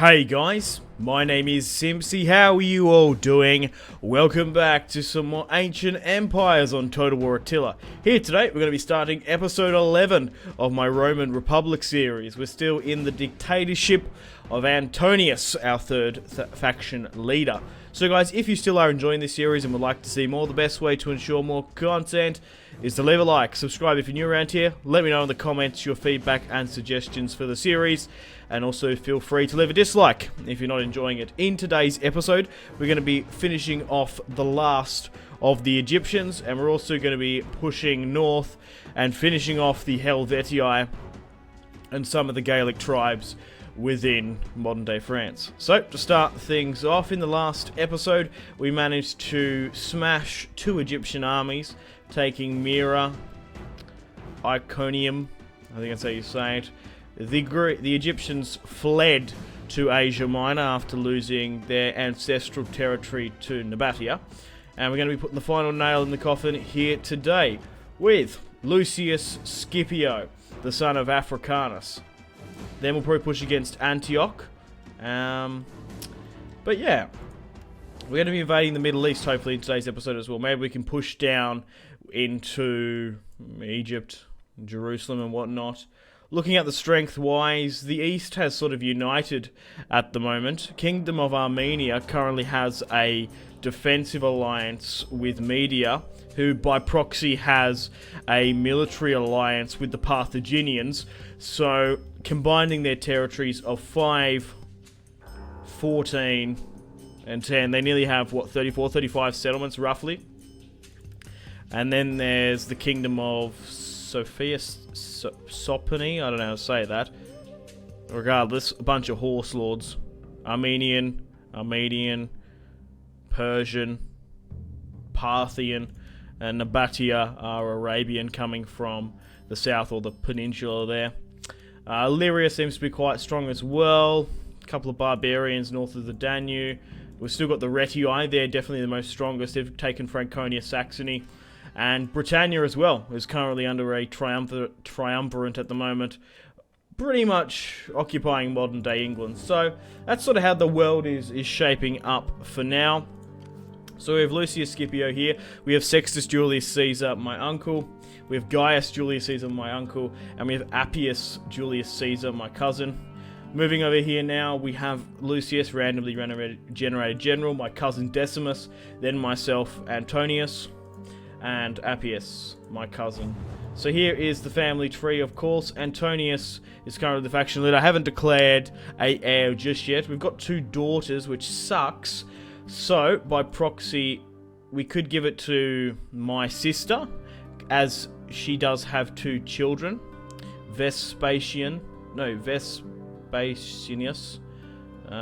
Hey guys, my name is Simpzy. How are you all doing? Welcome back to some more Ancient Empires on Total War Attila. Here today, we're going to be starting episode 11 of my Roman Republic series. We're still in the dictatorship of Antonius, our third faction leader. So guys, if you still are enjoying this series and would like to see more, the best way to ensure more content is to leave a like, subscribe if you're new around here, let me know in the comments your feedback and suggestions for the series, and also feel free to leave a dislike if you're not enjoying it. In today's episode, we're going to be finishing off the last of the Egyptians, and we're also going to be pushing north and finishing off the Helvetii and some of the Gallic tribes within modern-day France. So, to start things off, in the last episode, we managed to smash two Egyptian armies, taking Myra, Iconium, I think that's how you say it. The Egyptians fled to Asia Minor after losing their ancestral territory to Nabatea, and we're going to be putting the final nail in the coffin here today with Lucius Scipio, the son of Africanus. Then we'll probably push against Antioch. But yeah, we're going to be invading the Middle East hopefully in today's episode as well. Maybe we can push down into Egypt, Jerusalem and whatnot. Looking at the strength-wise, the East has sort of united at the moment. Kingdom of Armenia currently has a defensive alliance with Media, who by proxy has a military alliance with the Carthaginians. So, combining their territories of 5, 14, and 10, they nearly have, what, 34, 35 settlements, roughly? And then there's the Kingdom of Sopony, I don't know how to say that. Regardless, a bunch of horse lords. Armenian, Persian, Parthian, and Nabatea are Arabian, coming from the south or the peninsula there. Illyria seems to be quite strong as well. A couple of barbarians north of the Danube. We've still got the Retii, they're definitely the most strongest. They've taken Franconia, Saxony. And Britannia as well is currently under a triumvirate at the moment, pretty much occupying modern day England. So that's sort of how the world is shaping up for now. So we have Lucius Scipio here, we have Sextus Julius Caesar, my uncle, we have Gaius Julius Caesar, my uncle, and we have Appius Julius Caesar, my cousin. Moving over here now, we have Lucius, randomly generated general, my cousin Decimus, then myself, Antonius, and Appius, my cousin. So here is the family tree, of course. Antonius is currently the faction leader. I haven't declared a heir just yet. We've got two daughters, which sucks. So, by proxy, we could give it to my sister, as she does have two children. Vespasianus,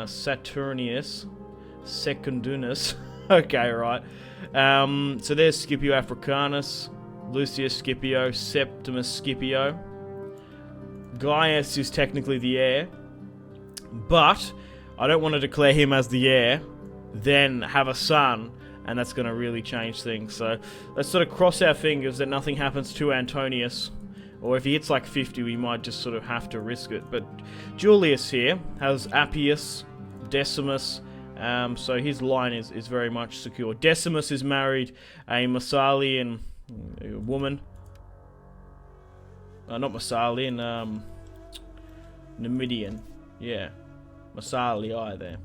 Saturnius, Secundinus. Okay, right. So there's Scipio Africanus, Lucius Scipio, Septimus Scipio. Gaius is technically the heir, but I don't want to declare him as the heir, then have a son, and that's going to really change things. So let's sort of cross our fingers that nothing happens to Antonius, or if he hits like 50, we might just sort of have to risk it. But Julius here has Appius, Decimus. So his line is very much secure. Decimus is married a Massalian woman. Not Massalian, Numidian. Yeah, Massalii there.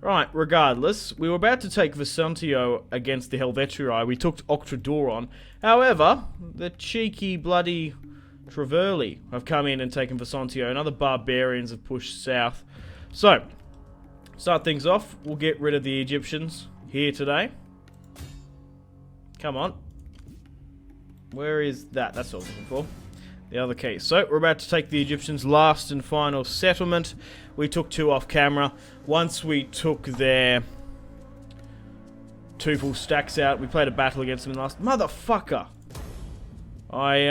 Right, regardless, we were about to take Vasanti against the Helvetii. We took Octradoron. However, the cheeky, bloody Treverli have come in and taken Vasanti, and other barbarians have pushed south. So, start things off, we'll get rid of the Egyptians here today. Come on. Where is that? That's what I was looking for. The other key. So, we're about to take the Egyptians' last and final settlement. We took two off camera. Once we took their two full stacks out, we played a battle against them in the last... Motherfucker! I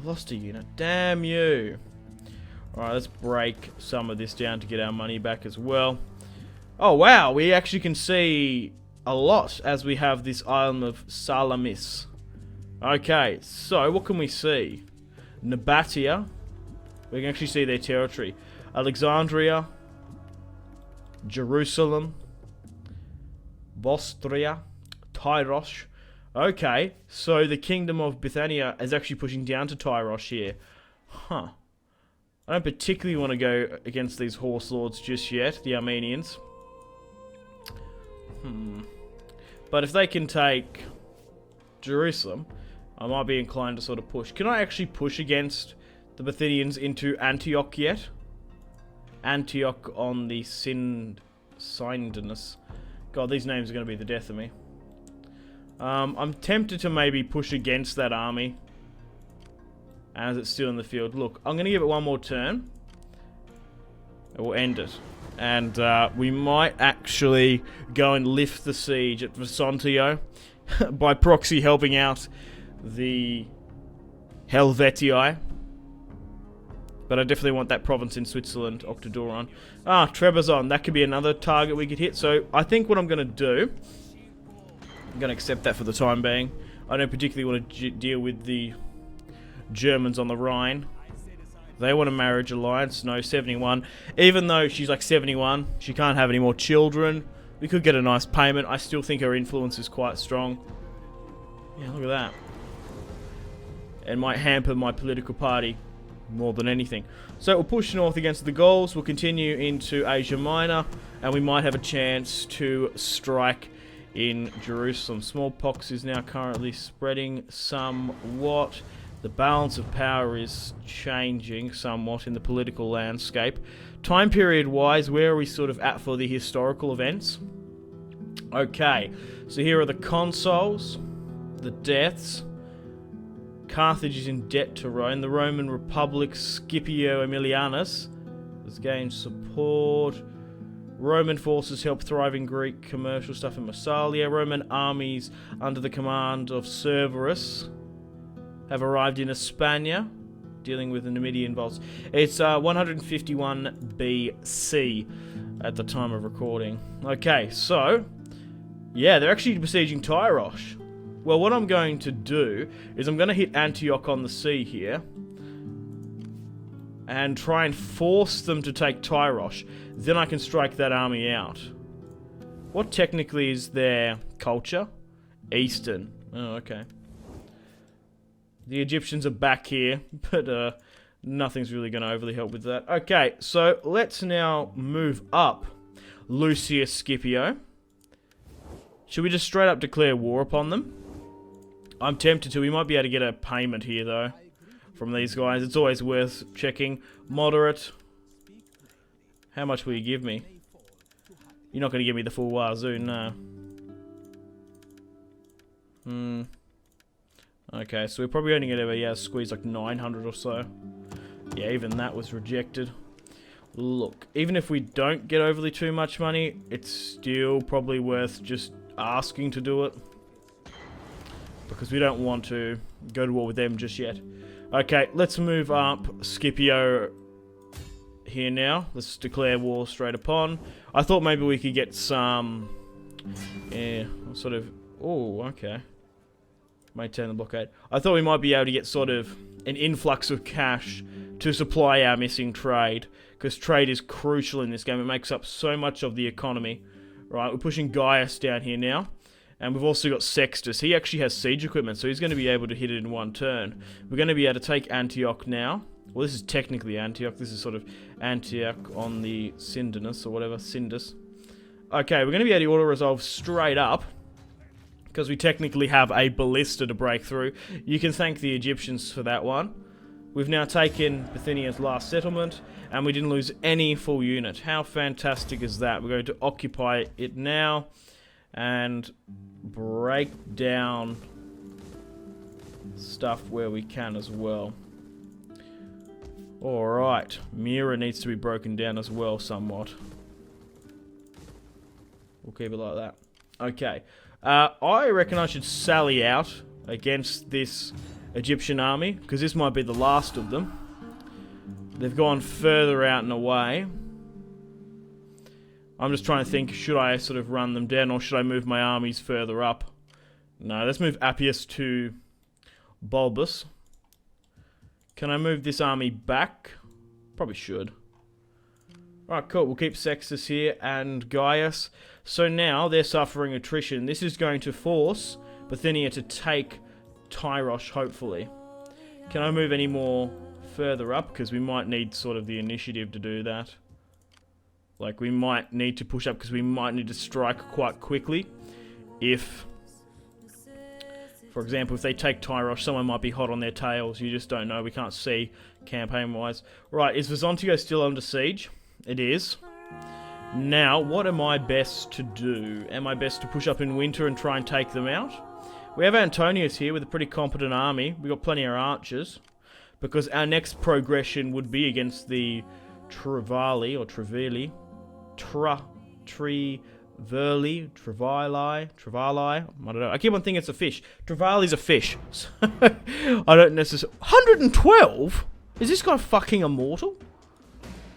lost a unit. Damn you. Alright, let's break some of this down to get our money back as well. Oh wow, we actually can see a lot as we have this island of Salamis. Okay, so what can we see? Nabatea. We can actually see their territory. Alexandria. Jerusalem, Bostria, Tyrosh. Okay, so the kingdom of Bithynia is actually pushing down to Tyrosh here. Huh. I don't particularly want to go against these horse lords just yet, the Armenians. But if they can take Jerusalem, I might be inclined to sort of push. Can I actually push against the Bithynians into Antioch yet? Antioch on the Sindinus. God, these names are going to be the death of me. I'm tempted to maybe push against that army as it's still in the field. Look, I'm going to give it one more turn. It will end it. And we might actually go and lift the siege at Vasanti by proxy, helping out the Helvetii. But I definitely want that province in Switzerland, Octodoron. Ah, Trebizond. That could be another target we could hit. So I think what I'm going to do, I'm going to accept that for the time being. I don't particularly want to deal with the Germans on the Rhine. They want a marriage alliance. No, 71. Even though she's like 71, she can't have any more children. We could get a nice payment. I still think her influence is quite strong. Yeah, look at that. And might hamper my political party more than anything. So we'll push north against the Gauls. We'll continue into Asia Minor. And we might have a chance to strike in Jerusalem. Smallpox is now currently spreading somewhat. The balance of power is changing somewhat in the political landscape. Time period wise, where are we sort of at for the historical events? Okay, so here are the consuls, the deaths. Carthage is in debt to Rome. The Roman Republic, Scipio Aemilianus has gained support. Roman forces help thriving Greek commercial stuff in Massalia. Roman armies under the command of Cerberus have arrived in Hispania, dealing with the Numidian Volsci. It's 151 BC at the time of recording. Okay, so, yeah, they're actually besieging Tyrosh. Well, what I'm going to do is I'm going to hit Antioch on the sea here and try and force them to take Tyrosh. Then I can strike that army out. What technically is their culture? Eastern. Oh, okay. The Egyptians are back here, but nothing's really going to overly help with that. Okay, so let's now move up Lucius Scipio. Should we just straight up declare war upon them? I'm tempted to. We might be able to get a payment here, though, from these guys. It's always worth checking. Moderate. How much will you give me? You're not going to give me the full wazoo, no. Okay, so we're probably only going to squeeze like 900 or so. Yeah, even that was rejected. Look, even if we don't get overly too much money, it's still probably worth just asking to do it. Because we don't want to go to war with them just yet. Okay, let's move up Scipio here now. Let's declare war straight upon. I thought maybe we could get some... sort of... Oh, okay. Maintain the blockade. I thought we might be able to get sort of an influx of cash to supply our missing trade. Because trade is crucial in this game. It makes up so much of the economy. Right, we're pushing Gaius down here now. And we've also got Sextus. He actually has siege equipment, so he's going to be able to hit it in one turn. We're going to be able to take Antioch now. Well, this is technically Antioch. This is sort of Antioch on the Sindinus, or whatever. Sindus. Okay, we're going to be able to auto-resolve straight up. Because we technically have a ballista to break through. You can thank the Egyptians for that one. We've now taken Bithynia's last settlement. And we didn't lose any full unit. How fantastic is that? We're going to occupy it now. And break down stuff where we can as well. Alright, Mira needs to be broken down as well somewhat. We'll keep it like that. Okay, I reckon I should sally out against this Egyptian army, because this might be the last of them. They've gone further out and away. I'm just trying to think, should I sort of run them down or should I move my armies further up? No, let's move Appius to Bulbus. Can I move this army back? Probably should. Alright, cool. We'll keep Sextus here and Gaius. So now they're suffering attrition. This is going to force Bithynia to take Tyrosh, hopefully. Can I move any more further up? Because we might need sort of the initiative to do that. Like, we might need to push up because we might need to strike quite quickly. If, for example, if they take Tyrosh, someone might be hot on their tails. You just don't know. We can't see campaign-wise. Right, is Vasanti still under siege? It is. Now, what am I best to do? Am I best to push up in winter and try and take them out? We have Antonius here with a pretty competent army. We've got plenty of archers. Because our next progression would be against the Trevali, or Trevili. Trevili, I don't know. I keep on thinking it's a fish. Trevali's a fish. So, I don't necessarily... 112? Is this guy fucking immortal?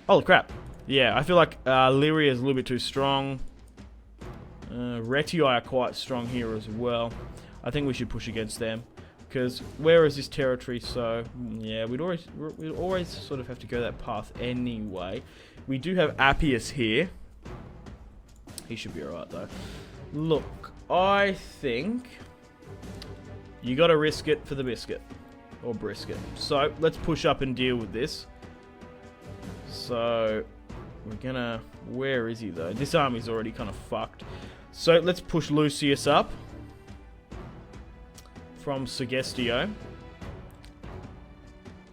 Holy crap. Yeah, I feel like Lyria is a little bit too strong. Retii are quite strong here as well. I think we should push against them. Because where is this territory? So, yeah, we'd always sort of have to go that path anyway. We do have Appius here. He should be alright, though. Look, I think you got to risk it for the biscuit. Or brisket. So, let's push up and deal with this. So, we're gonna... Where is he, though? This army's already kind of fucked. So, let's push Lucius up. From Segestio.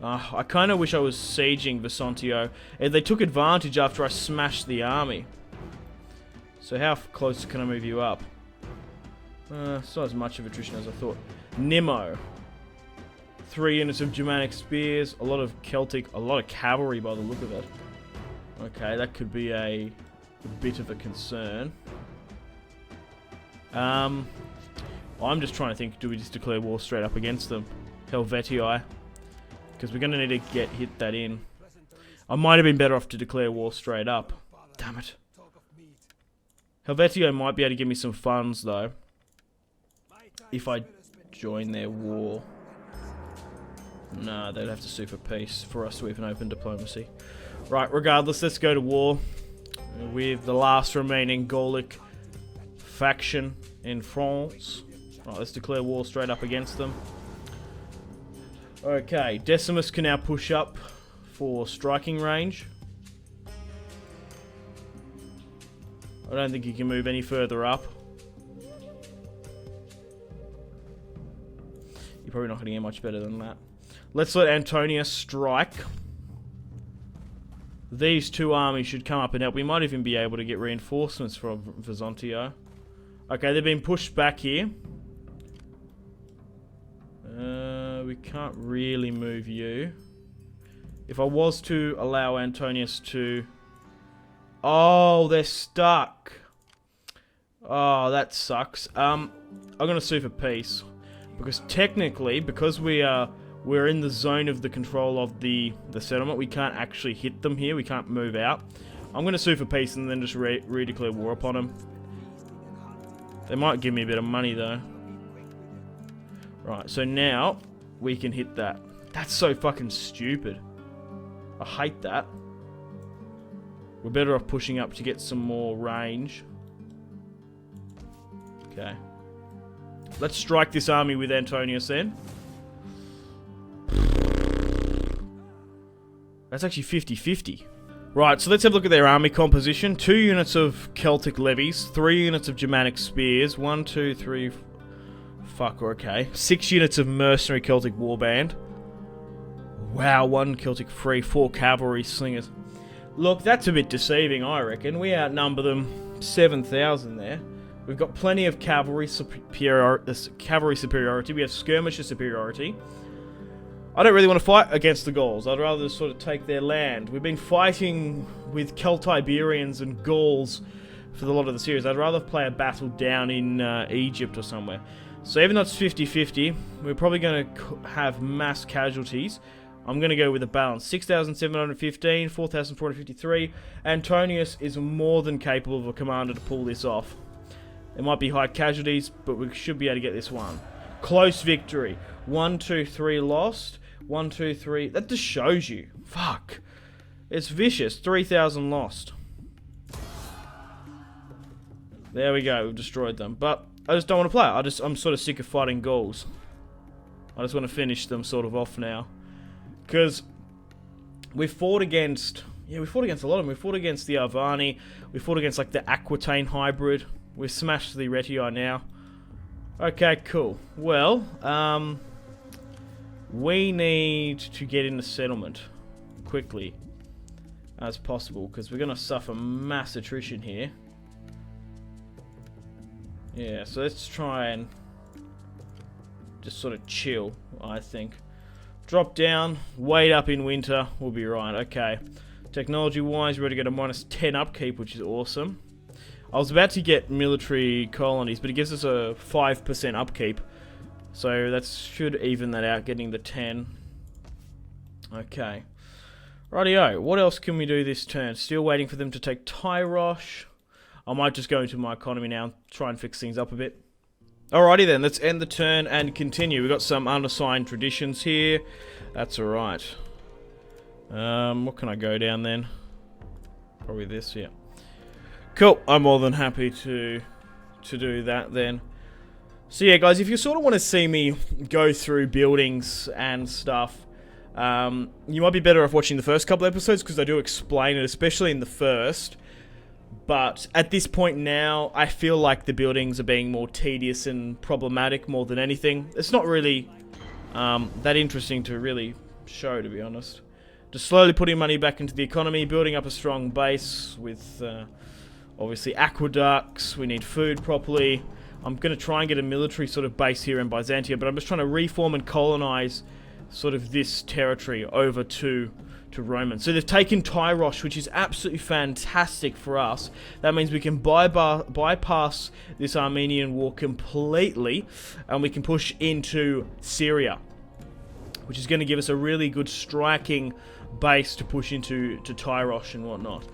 I kind of wish I was sieging Vasanti. And they took advantage after I smashed the army. So how close can I move you up? It's not as much of attrition as I thought. Nimmo. 3 units of Germanic spears. A lot of Celtic. A lot of cavalry by the look of it. Okay, that could be a bit of a concern. I'm just trying to think, do we just declare war straight up against them? Helvetii. Because we're going to need to hit that in. I might have been better off to declare war straight up. Damn it. Helvetii might be able to give me some funds, though. If I join their war. Nah, they'd have to sue for peace for us to even open diplomacy. Right, regardless, let's go to war. With the last remaining Gallic faction in France. Right, let's declare war straight up against them. Okay, Decimus can now push up for striking range. I don't think he can move any further up. You're probably not going to get much better than that. Let's let Antonius strike. These two armies should come up and help. We might even be able to get reinforcements from Vasanti. Okay, they've been pushed back here. We can't really move you. If I was to allow Antonius to... Oh, they're stuck. Oh, that sucks. I'm going to sue for peace. Because technically, because we're in the zone of the control of the settlement, we can't actually hit them here. We can't move out. I'm going to sue for peace and then just redeclare war upon them. They might give me a bit of money, though. Right, so now we can hit that. That's so fucking stupid. I hate that. We're better off pushing up to get some more range. Okay. Let's strike this army with Antonius then. That's actually 50-50. Right, so let's have a look at their army composition. 2 units of Celtic levies, 3 units of Germanic spears, 1, 2, 3... Fuck, okay. 6 units of mercenary Celtic warband. Wow, 1 Celtic free, 4 cavalry slingers. Look, that's a bit deceiving, I reckon. We outnumber them 7,000 there. We've got plenty of cavalry superiority. We have skirmisher superiority. I don't really want to fight against the Gauls. I'd rather sort of take their land. We've been fighting with Celtiberians and Gauls for a lot of the series. I'd rather play a battle down in Egypt or somewhere. So even though it's 50-50, we're probably going to have mass casualties. I'm going to go with a balance. 6,715, 4,453. Antonius is more than capable of a commander to pull this off. There might be high casualties, but we should be able to get this one. Close victory. 1, 2, 3 lost. 1, 2, 3. That just shows you. Fuck. It's vicious. 3,000 lost. There we go. We've destroyed them. But I just don't want to play it. I'm sort of sick of fighting Gauls. I just want to finish them sort of off now. Because we fought against... Yeah, we fought against a lot of them. We fought against the Arvani. We fought against, like, the Aquitaine hybrid. We've smashed the Retii now. Okay, cool. Well, we need to get in the settlement quickly as possible, because we're going to suffer mass attrition here. Yeah, so let's try and just sort of chill, I think. Drop down, wait up in winter, we'll be right. Okay. Technology-wise, we're ready to get a -10 upkeep, which is awesome. I was about to get military colonies, but it gives us a 5% upkeep. So that should even that out, getting the 10. Okay. Rightio, what else can we do this turn? Still waiting for them to take Tyrosh. I might just go into my economy now and try and fix things up a bit. Alrighty then, let's end the turn and continue. We've got some unassigned traditions here. That's alright. What can I go down then? Probably this, yeah. Cool, I'm more than happy to do that then. So yeah, guys, if you sort of want to see me go through buildings and stuff, you might be better off watching the first couple episodes, because I do explain it, especially in the first. But at this point now, I feel like the buildings are being more tedious and problematic more than anything. It's not really that interesting to really show, to be honest. Just slowly putting money back into the economy, building up a strong base with, obviously, aqueducts. We need food properly. I'm going to try and get a military sort of base here in Byzantium, but I'm just trying to reform and colonize sort of this territory over to Romans. So they've taken Tyrosh, which is absolutely fantastic for us. That means we can bypass this Armenian war completely, and we can push into Syria, which is going to give us a really good striking base to push into Tyrosh and whatnot.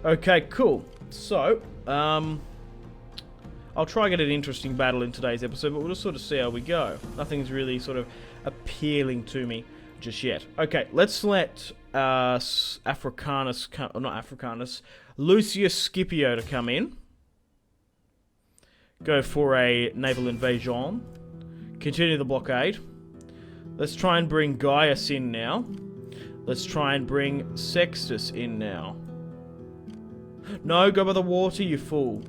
Okay, cool. So, I'll try and get an interesting battle in today's episode, but we'll just sort of see how we go. Nothing's really sort of appealing to me just yet. Okay, let's let Lucius Scipio to come in. Go for a naval invasion. Continue the blockade. Let's try and bring Gaius in now. Let's try and bring Sextus in now. No, go by the water, you fool.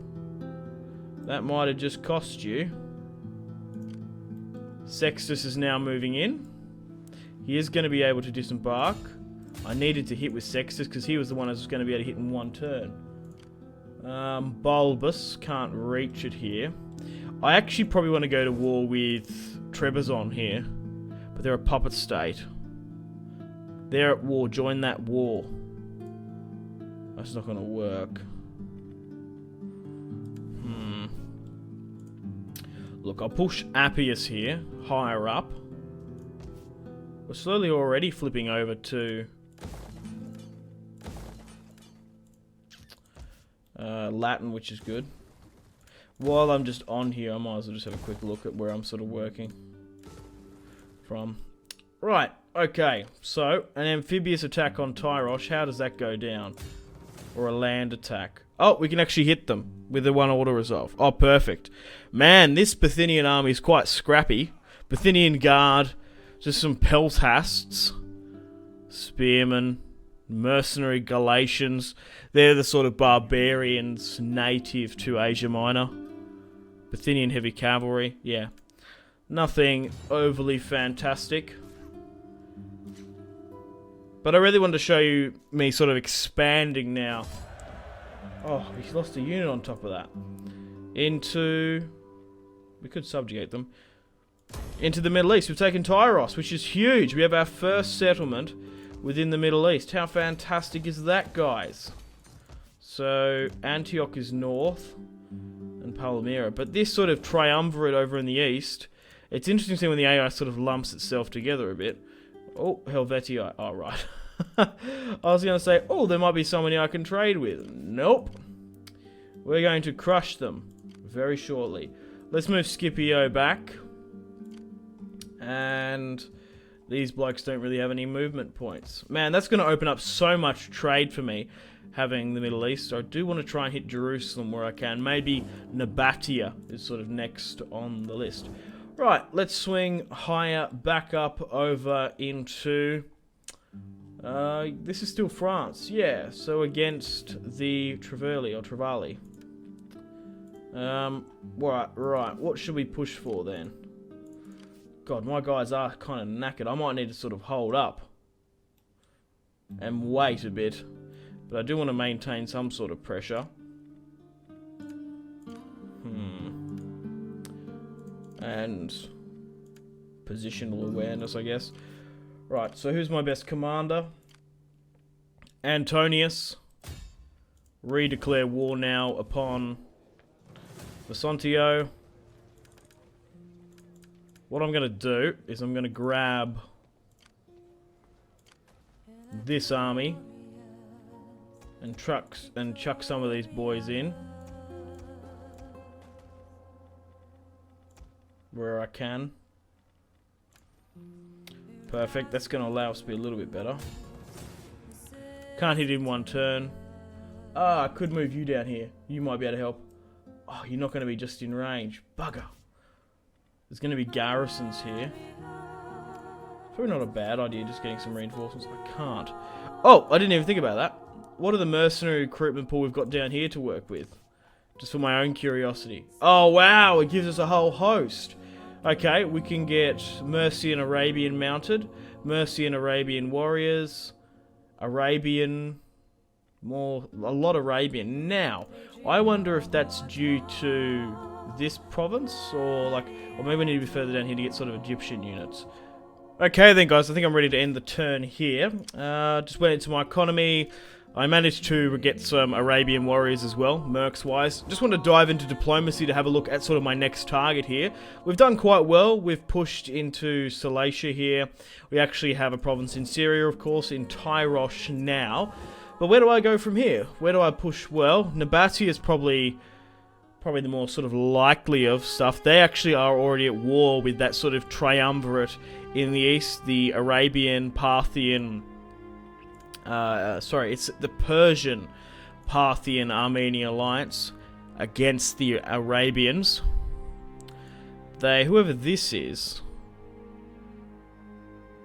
That might have just cost you. Sextus is now moving in. He is going to be able to disembark. I needed to hit with Sextus because he was the one I was going to be able to hit in one turn. Bulbus can't reach it here. I actually probably want to go to war with Trebizond here. But they're a puppet state. They're at war. Join that war. That's not going to work. Look, I'll push Appius here, higher up. We're slowly already flipping over to Latin, which is good. While I'm just on here, I might as well just have a quick look at where I'm sort of working from. Right, okay. So, an amphibious attack on Tyrosh. How does that go down? Or a land attack. Oh, we can actually hit them with the one auto resolve. Oh, perfect. Man, this Bithynian army is quite scrappy. Bithynian guard, just some peltasts, spearmen, mercenary Galatians. They're the sort of barbarians native to Asia Minor. Bithynian heavy cavalry, yeah. Nothing overly fantastic. But I really wanted to show you me sort of expanding now. Oh, we lost a unit on top of that. Into... We could subjugate them. Into the Middle East. We've taken Tyros, which is huge. We have our first settlement within the Middle East. How fantastic is that, guys? So, Antioch is north. And Palmyra. But this sort of triumvirate over in the east... It's interesting to see when the AI sort of lumps itself together a bit. Oh, Helvetii. Oh, right. I was going to say, oh, there might be somebody I can trade with. Nope. We're going to crush them very shortly. Let's move Scipio back. And These blokes don't really have any movement points. Man, that's going to open up so much trade for me, having the Middle East. So I do want to try and hit Jerusalem where I can. Maybe Nabatea is sort of next on the list. Right, let's swing higher back up over into... this is still France. Yeah, so against the Trevally. Right, what should we push for then? God, my guys are kind of knackered. I might need to sort of hold up and wait a bit. But I do want to maintain some sort of pressure. And positional awareness, I guess. Right, so who's my best commander? Antonius. Redeclare war now upon Vasanti. What I'm going to do is I'm going to grab this army and chuck some of these boys in where I can. Perfect. That's going to allow us to be a little bit better. Can't hit in one turn. I could move you down here. You might be able to help. Oh, you're not going to be just in range. Bugger. There's going to be garrisons here. Probably not a bad idea, just getting some reinforcements. I can't. Oh, I didn't even think about that. What are the mercenary recruitment pool we've got down here to work with? Just for my own curiosity. Oh, wow. It gives us a whole host. Okay, we can get Mercian Arabian mounted. Mercian Arabian warriors. Arabian... a lot of Arabian. Now, I wonder if that's due to this province, or maybe we need to be further down here to get sort of Egyptian units. Okay then guys, I think I'm ready to end the turn here. Just went into my economy. I managed to get some Arabian warriors as well, mercs wise. Just want to dive into diplomacy to have a look at sort of my next target here. We've done quite well. We've pushed into Cilicia here. We actually have a province in Syria, of course, in Tyrosh now. But where do I go from here? Where do I push? Well, Nabatea is probably the more sort of likely of stuff. They actually are already at war with that sort of triumvirate in the east, the Arabian, Parthian... it's the Persian, Parthian, Armenian alliance against the Arabians. Whoever this is...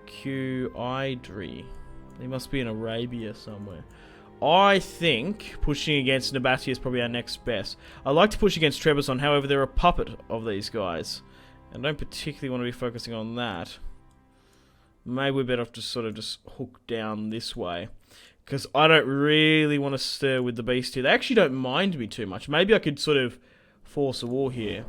Qidri. He must be in Arabia somewhere. I think pushing against Nabatea is probably our next best. I'd like to push against Trebizond, however they're a puppet of these guys. And I don't particularly want to be focusing on that. Maybe we're better off just sort of just hook down this way. Because I don't really want to stir with the beast here. They actually don't mind me too much. Maybe I could sort of force a war here.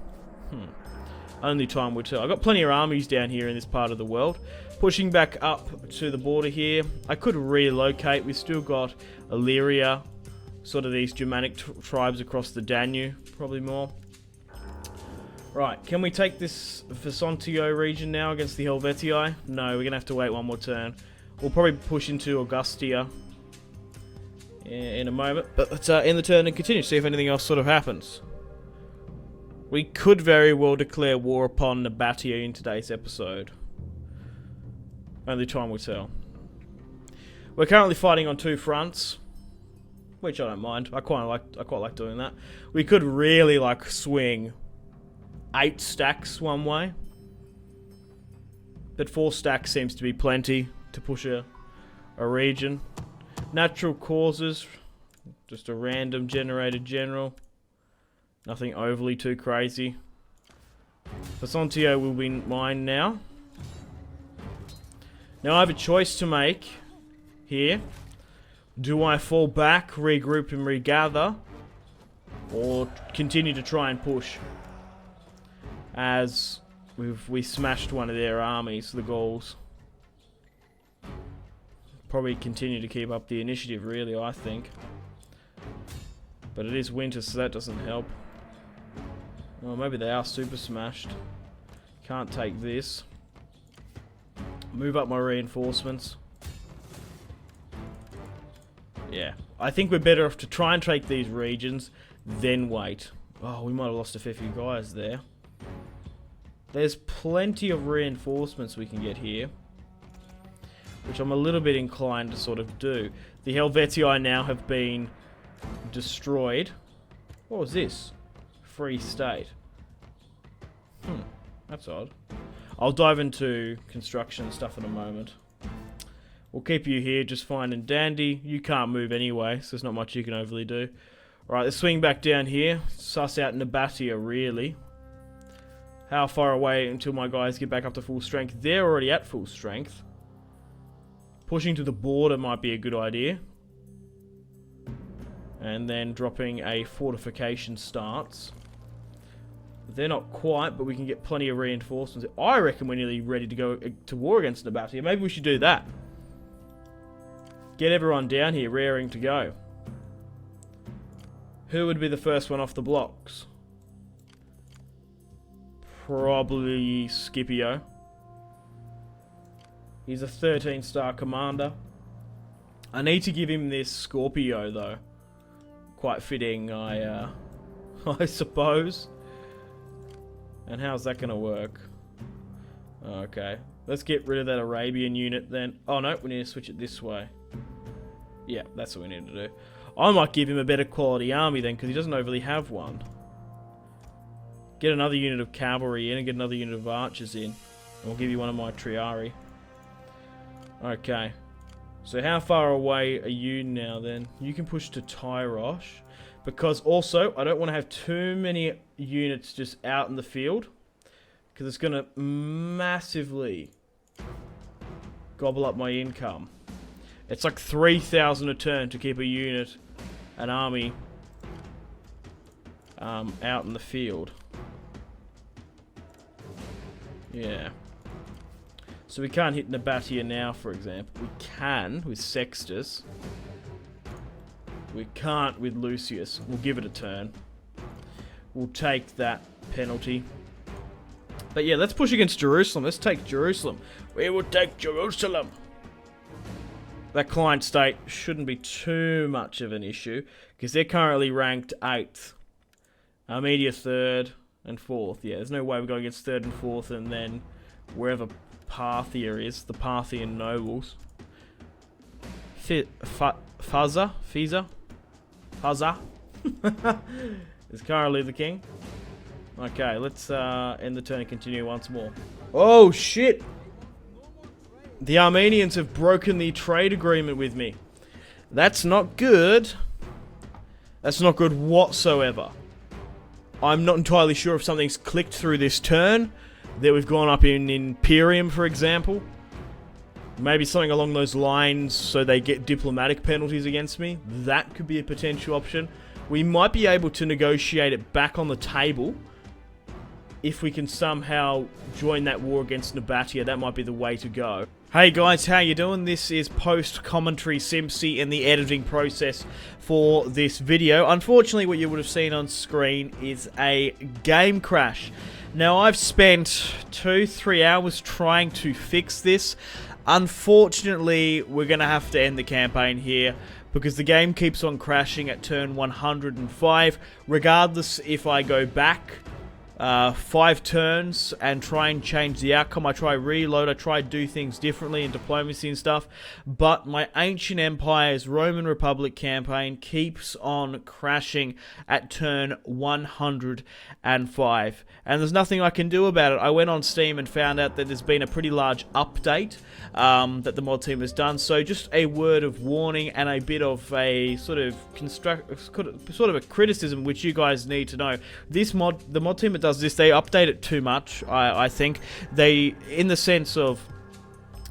Only time will tell. I've got plenty of armies down here in this part of the world. Pushing back up to the border here. I could relocate. We've still got Illyria. Sort of these Germanic tribes across the Danube. Probably more. Right, can we take this Vasanti region now against the Helvetii? No, we're going to have to wait one more turn. We'll probably push into Augustia in a moment. But let's end the turn and continue to see if anything else sort of happens. We could very well declare war upon Nabatea in today's episode. Only time will tell. We're currently fighting on two fronts, which I don't mind. I quite like doing that. We could really swing 8 stacks one way, but 4 stacks seems to be plenty to push a region. Natural causes, just a random generated general. Nothing overly too crazy. Vasanti will be mine now. Now I have a choice to make here. Do I fall back, regroup and regather, or continue to try and push? As we smashed one of their armies, the Gauls. Probably continue to keep up the initiative, really, I think. But it is winter, so that doesn't help. Well, maybe they are super smashed. Can't take this. Move up my reinforcements. Yeah. I think we're better off to try and take these regions, then wait. Oh, we might have lost a fair few guys there. There's plenty of reinforcements we can get here. which I'm a little bit inclined to sort of do. The Helvetii now have been destroyed. What was this? Free state. That's odd. I'll dive into construction stuff in a moment. We'll keep you here just fine and dandy. You can't move anyway, so there's not much you can overly do. Alright, let's swing back down here. Suss out Nabatea, really. How far away until my guys get back up to full strength? They're already at full strength. Pushing to the border might be a good idea. And then dropping a fortification stance. They're not quite, but we can get plenty of reinforcements. I reckon we're nearly ready to go to war against Nabatea. Maybe we should do that. Get everyone down here, raring to go. Who would be the first one off the blocks? Probably Scipio. He's a 13-star commander. I need to give him this Scorpio, though. Quite fitting, I suppose. And how's that going to work? Okay. Let's get rid of that Arabian unit then. Oh no, we need to switch it this way. Yeah, that's what we need to do. I might give him a better quality army then, because he doesn't overly have one. Get another unit of cavalry in and get another unit of archers in. And we'll give you one of my Triari. Okay. So how far away are you now then? You can push to Tyrosh. Because also, I don't want to have too many units just out in the field. Because it's going to massively gobble up my income. It's like 3,000 a turn to keep a unit, an army, out in the field. Yeah. So we can't hit Nabatea now, for example. We can with Sextus. We can't with Lucius. We'll give it a turn. We'll take that penalty. But yeah, let's push against Jerusalem. Let's take Jerusalem. We will take Jerusalem. That client state shouldn't be too much of an issue, because they're currently ranked 8th. Armenia 3rd and 4th. Yeah, there's no way we're going against 3rd and 4th and then wherever Parthia is, the Parthian nobles. Fuzza is currently the king. Okay, let's end the turn and continue once more. Oh shit! The Armenians have broken the trade agreement with me. That's not good. That's not good whatsoever. I'm not entirely sure if something's clicked through this turn. That we've gone up in Imperium, for example. Maybe something along those lines so they get diplomatic penalties against me. That could be a potential option. We might be able to negotiate it back on the table. If we can somehow join that war against Nabatea, that might be the way to go. Hey guys, how you doing? This is post-commentary Simpzy in the editing process for this video. Unfortunately, what you would have seen on screen is a game crash. Now, I've spent 2-3 hours trying to fix this. Unfortunately, we're going to have to end the campaign here because the game keeps on crashing at turn 105. Regardless if I go back 5 turns and try and change the outcome, I try reload, I try do things differently in diplomacy and stuff, but my Ancient Empire's Roman Republic campaign keeps on crashing at turn 105, and there's nothing I can do about it. I went on Steam and found out that there's been a pretty large update that the mod team has done, so just a word of warning and a bit of a sort of a criticism which you guys need to know. The mod team that does this, they update it too much. I think they, in the sense of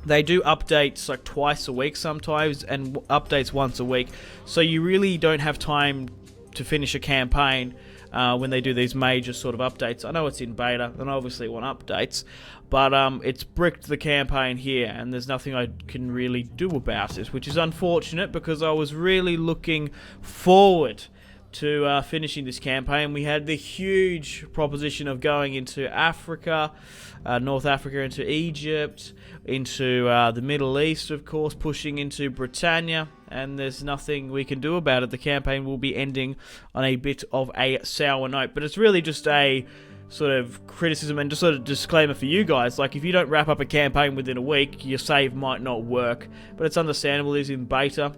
they do updates like twice a week sometimes and updates once a week, so you really don't have time to finish a campaign when they do these major sort of updates. I know it's in beta and I obviously want updates, but it's bricked the campaign here and there's nothing I can really do about it, which is unfortunate because I was really looking forward to finishing this campaign. We had the huge proposition of going into Africa, North Africa, into Egypt, into the Middle East, of course, pushing into Britannia, and there's nothing we can do about it. The campaign will be ending on a bit of a sour note, but it's really just a sort of criticism and just sort of disclaimer for you guys. Like, if you don't wrap up a campaign within a week, your save might not work. But it's understandable, it is in beta.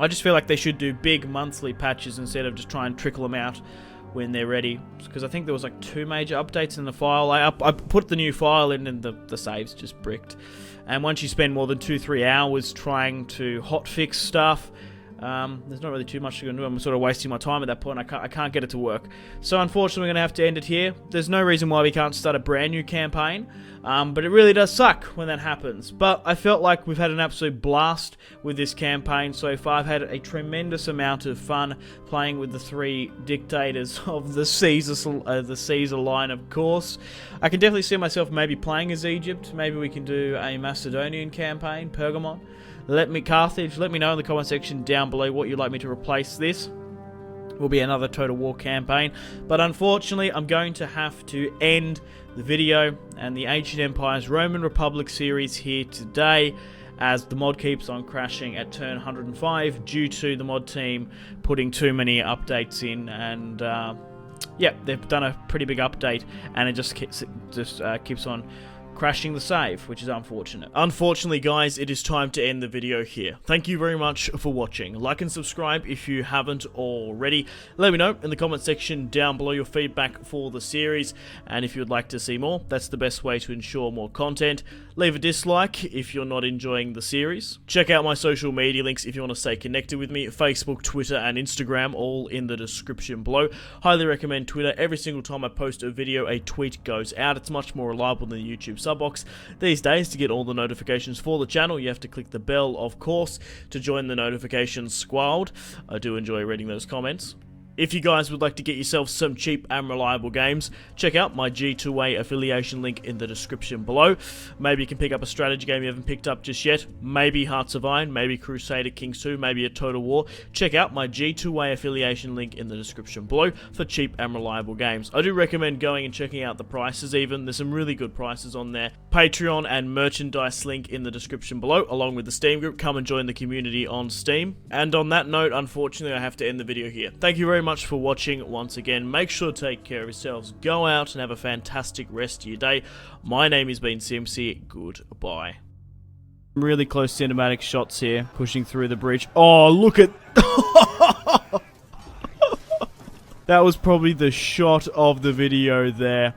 I just feel like they should do big monthly patches instead of just try and trickle them out when they're ready. Because I think there was like 2 major updates in the file. I put the new file in and the save's just bricked. And once you spend more than 2-3 hours trying to hotfix stuff, there's not really too much to do. I'm sort of wasting my time at that point. I can't get it to work. So unfortunately, we're going to have to end it here. There's no reason why we can't start a brand new campaign. But it really does suck when that happens. But I felt like we've had an absolute blast with this campaign so far. I've had a tremendous amount of fun playing with the 3 dictators of the Caesar line, of course. I can definitely see myself maybe playing as Egypt. Maybe we can do a Macedonian campaign, Pergamon. Carthage, let me know in the comment section down below what you'd like me to replace this. Will be another Total War campaign. But unfortunately, I'm going to have to end the video and the Ancient Empires Roman Republic series here today, as the mod keeps on crashing at turn 105 due to the mod team putting too many updates in. And yeah, they've done a pretty big update, and it just keeps on crashing the save, which is unfortunate. Unfortunately, guys, it is time to end the video here. Thank you very much for watching. Like and subscribe if you haven't already. Let me know in the comment section down below your feedback for the series, and if you'd like to see more, that's the best way to ensure more content. Leave a dislike if you're not enjoying the series. Check out my social media links if you want to stay connected with me. Facebook, Twitter, and Instagram, all in the description below. Highly recommend Twitter. Every single time I post a video, a tweet goes out. It's much more reliable than the YouTube sub box. These days, to get all the notifications for the channel, you have to click the bell, of course, to join the notifications squad. I do enjoy reading those comments. If you guys would like to get yourself some cheap and reliable games, check out my G2A affiliation link in the description below. Maybe you can pick up a strategy game you haven't picked up just yet. Maybe Hearts of Iron, maybe Crusader Kings 2, maybe a Total War. Check out my G2A affiliation link in the description below for cheap and reliable games. I do recommend going and checking out the prices even. There's some really good prices on there. Patreon and merchandise link in the description below, along with the Steam group. Come and join the community on Steam. And on that note, unfortunately, I have to end the video here. Thank you very much for watching once again. Make sure to take care of yourselves. Go out and have a fantastic rest of your day. My name has been Simpzy. Goodbye. Really close cinematic shots here, pushing through the bridge. Oh, look at... That was probably the shot of the video there.